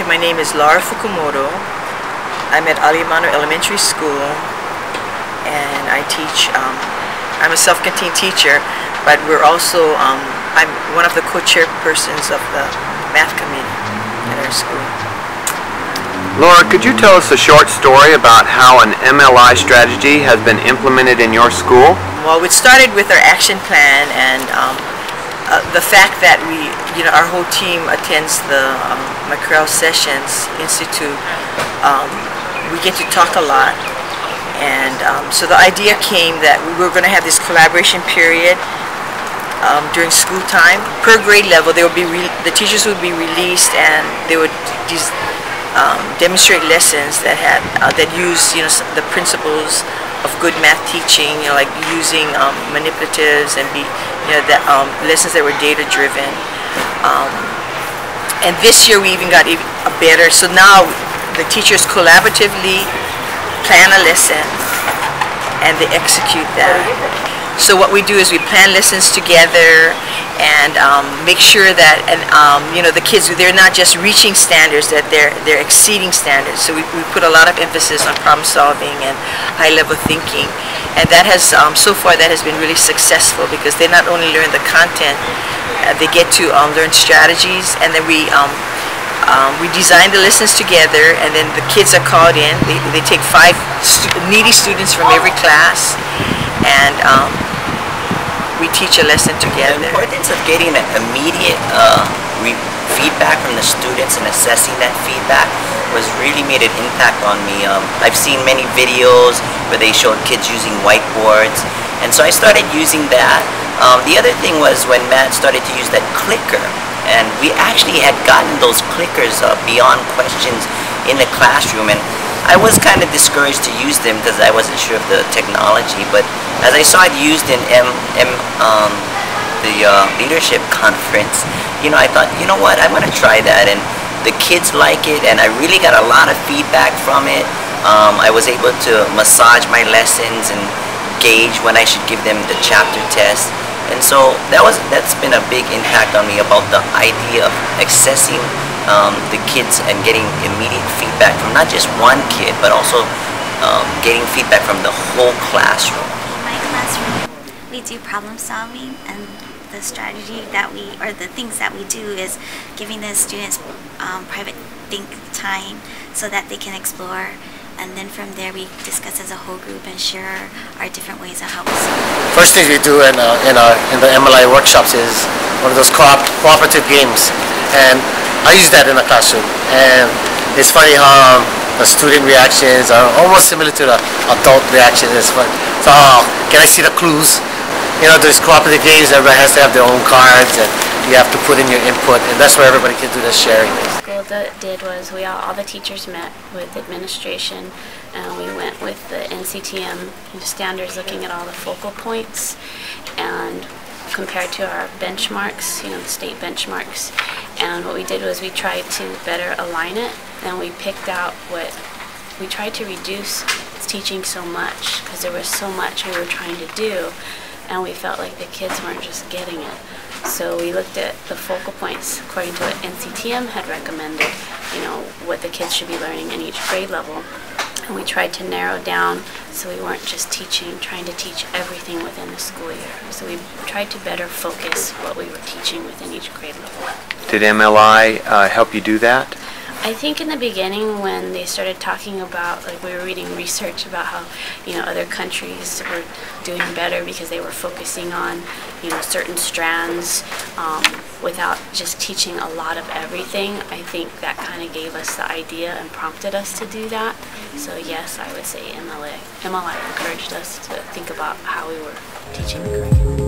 My name is Laura Fukumoto. I'm at Alimano Elementary School, and I teach. I'm a self-contained teacher, but we're also I'm one of the co-chairpersons of the math committee at our school. Laura, could you tell us a short story about how an MLI strategy has been implemented in your school? Well, it started with our action plan, and the fact that our whole team attends the McREL Sessions Institute. We get to talk a lot, and so the idea came that we were going to have this collaboration period during school time. Per grade level, they would be the teachers would be released, and they would demonstrate lessons that use the principles of good math teaching, like using manipulatives and lessons that were data driven. And this year we even got a better. So now the teachers collaboratively plan a lesson and they execute that. So what we do is we plan lessons together and make sure that the kids, they're not just reaching standards, that they're exceeding standards. So we put a lot of emphasis on problem solving and high level thinking, and that has so far that has been really successful, because they not only learn the content, they get to learn strategies, and then we design the lessons together, and then the kids are called in. They take 5 needy students from every class, and we teach a lesson together. The importance of getting an immediate feedback from the students and assessing that feedback really made an impact on me. I've seen many videos where they showed kids using whiteboards, and so I started using that. The other thing was when Matt started to use that clicker, and we actually had gotten those clickers beyond questions in the classroom, and I was kind of discouraged to use them because I wasn't sure of the technology, but as I saw it used in the leadership conference, I thought, you know what, I'm going to try that, and the kids like it, and I really got a lot of feedback from it. I was able to massage my lessons and gauge when I should give them the chapter test, and so that's been a big impact on me about the idea of accessing the kids and getting immediate feedback from not just one kid, but also getting feedback from the whole classroom. In my classroom, we do problem solving, and the strategy the things that we do is giving the students private think time so that they can explore, and then from there we discuss as a whole group and share our different ways of how we solve. First thing we do in the MLI workshops is one of those cooperative games, and I use that in the classroom, and it's funny how the student reactions are almost similar to the adult reactions. So, can I see the clues? There's cooperative games, everybody has to have their own cards, and you have to put in your input, and that's where everybody can do the sharing. What the school did was all the teachers met with administration, and we went with the NCTM standards, looking at all the focal points and compared to our benchmarks, the state benchmarks. And what we did was we tried to better align it, and we picked out we tried to reduce teaching so much, because there was so much we were trying to do, and we felt like the kids weren't just getting it. So we looked at the focal points according to what NCTM had recommended, what the kids should be learning in each grade level. And we tried to narrow down so we weren't just trying to teach everything within the school year. So we tried to better focus what we were teaching within each grade level. Did MLI help you do that? I think in the beginning, when they started talking about, we were reading research about how, other countries were doing better because they were focusing on, certain strands without just teaching a lot of everything. I think that kind of gave us the idea and prompted us to do that. So yes, I would say MLI encouraged us to think about how we were teaching the curriculum.